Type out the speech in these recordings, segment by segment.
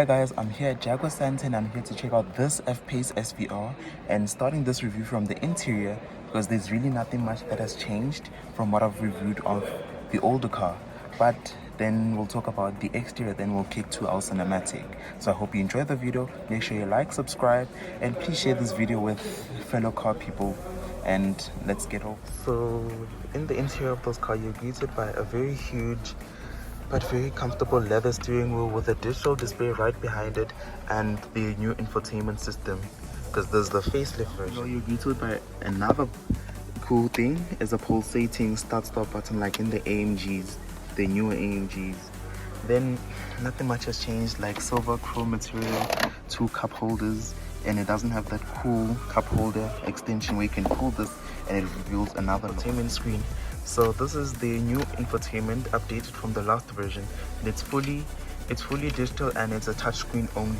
guys, I'm here at Jaguar and I'm here to check out this F-Pace SVR and starting this review from the interior because there's really nothing much that has changed from what I've reviewed of the older car. But then we'll talk about the exterior, then we'll kick to our cinematic. So I hope you enjoyed the video. Make sure you like, subscribe, and please share this video with fellow car people. And let's get off. So in the interior of this car, you're greeted by a very huge but very comfortable leather steering wheel with a digital display right behind it and the new infotainment system, because there's the facelift version. So you're greeted by another cool thing is a pulsating start-stop button like in the AMGs, the newer AMGs. Then nothing much has changed, like silver chrome material, 2 cup holders, and it doesn't have that cool cup holder extension where you can pull this and it reveals another infotainment screen. So this is the new infotainment updated from the last version, and it's fully digital and it's a touchscreen only,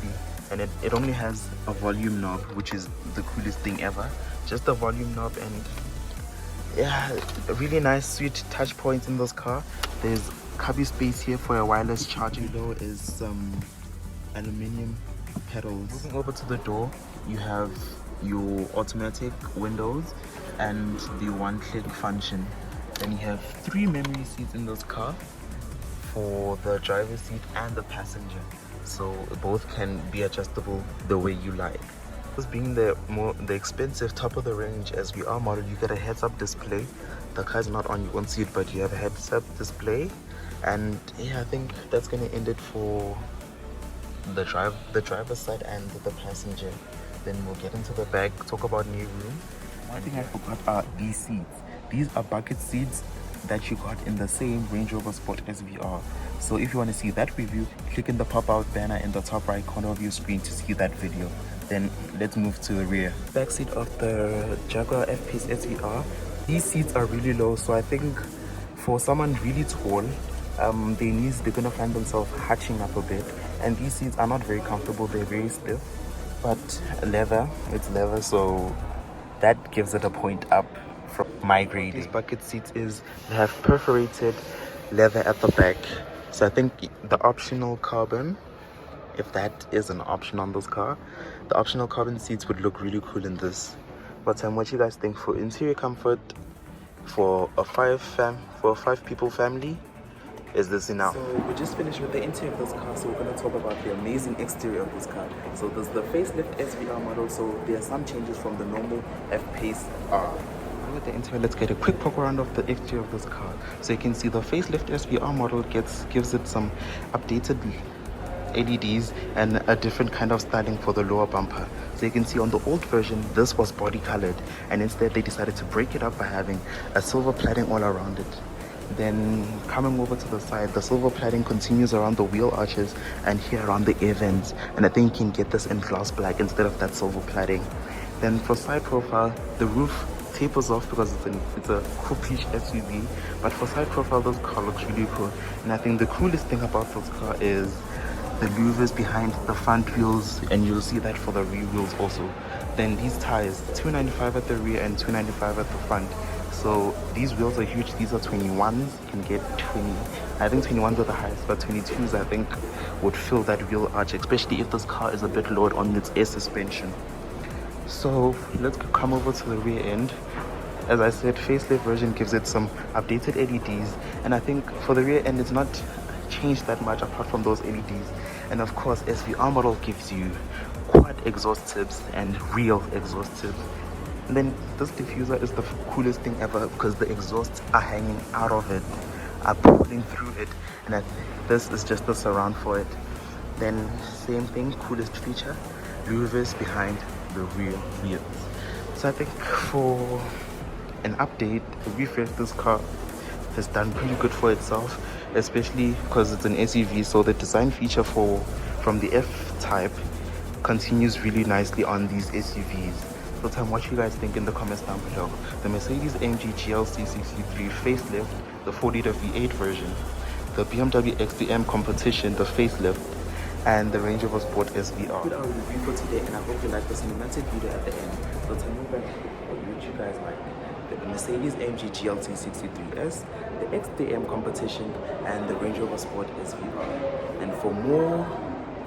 and it only has a volume knob, which is the coolest thing ever. Just the volume knob, and yeah, a really nice sweet touch points in this car. There's cubby space here for a wireless charging. Below is some aluminium pedals. Moving over to the door, you have your automatic windows and the one-click function. Then you have 3 memory seats in this car for the driver's seat and the passenger, so both can be adjustable the way you like. This being the expensive top of the range SVR model, you get a heads-up display. The car's not on, you won't see it, but you have a heads-up display. And yeah, I think that's gonna end it for the driver's side and the passenger. Then we'll get into the back, talk about new room. One thing I forgot are these seats. These are bucket seats that you got in the same Range Rover Sport SVR. So if you want to see that review, click in the pop-out banner in the top right corner of your screen to see that video. Then let's move to the rear. Back seat of the Jaguar F-Pace SVR. These seats are really low, so I think for someone really tall, their knees, they're gonna find themselves hatching up a bit. And these seats are not very comfortable, they're very stiff. But it's leather, so that gives it a point up from my grade. These bucket seats they have perforated leather at the back, so I think the optional carbon, if that is an option on this car, the optional carbon seats would look really cool in this. But what you guys think for interior comfort for a 5 people family? Is this enough? So we just finished with the interior of this car, so we're going to talk about the amazing exterior of this car. So there's the facelift SVR model, so there are some changes from the normal F-Pace R. With the interior, let's get a quick poke around of the exterior of this car. So you can see the facelift SVR model gives it some updated LEDs and a different kind of styling for the lower bumper. So you can see on the old version, this was body colored, and instead they decided to break it up by having a silver plating all around it. Then coming over to the side, the silver plating continues around the wheel arches and here around the air vents, and I think you can get this in gloss black instead of that silver plating. Then for side profile, the roof tapers off because it's a coupe-ish SUV, but for side profile, this car looks really cool. And I think the coolest thing about this car is the louvers behind the front wheels, and you'll see that for the rear wheels also. Then these tires, 295 at the rear and 295 at the front. So these wheels are huge. These are 21s. You can get 20. I think 21s are the highest, but 22s I think would fill that wheel arch, especially if this car is a bit lowered on its air suspension. So let's come over to the rear end. As I said, facelift version gives it some updated LEDs, and I think for the rear end it's not changed that much apart from those LEDs. And of course, SVR model gives you quad exhaust tips and real exhaust tips. And then this diffuser is the coolest thing ever because the exhausts are hanging out of it, are pulling through it, and this is just the surround for it. Then same thing, coolest feature, louvers behind the rear wheels. So I think for an update, a refresh, this car has done pretty good for itself, especially because it's an SUV, so the design feature from the F-Type continues really nicely on these SUVs. So tell me what you guys think in the comments down below. The Mercedes-AMG GLC 63 facelift, the 4-liter V8 version, the BMW XDM competition, the facelift, and the Range Rover Sport SVR. Good, our review for today, and I hope you like the cinematic video at the end. So tell me what you guys like. The Mercedes-AMG GLC 63S, the XDM competition, and the Range Rover Sport SVR. And for more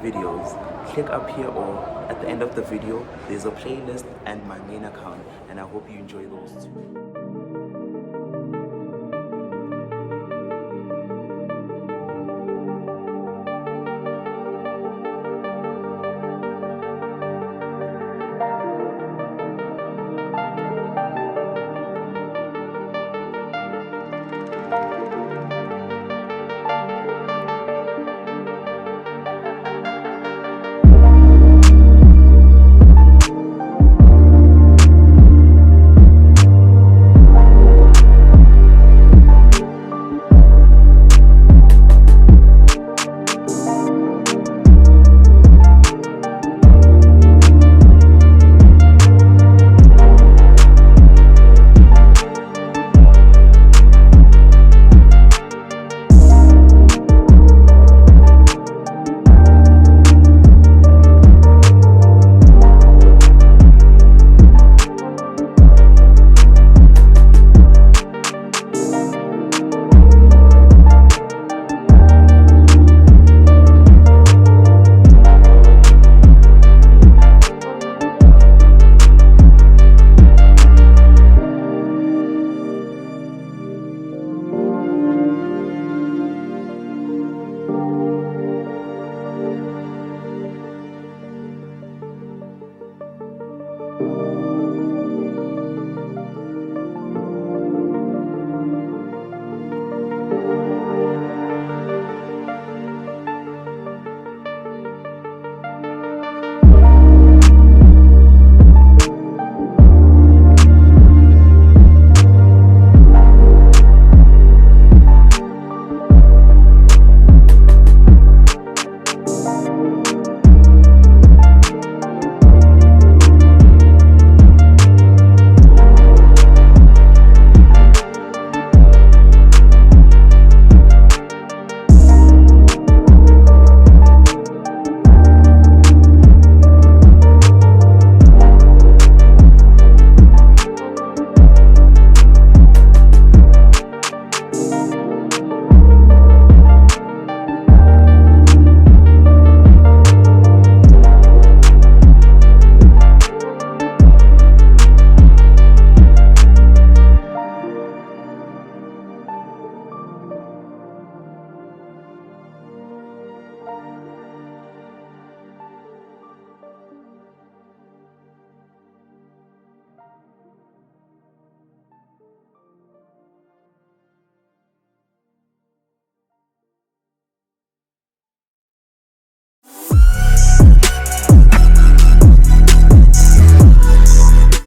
videos, click up here or at the end of the video there's a playlist and my main account, and I hope you enjoy those too.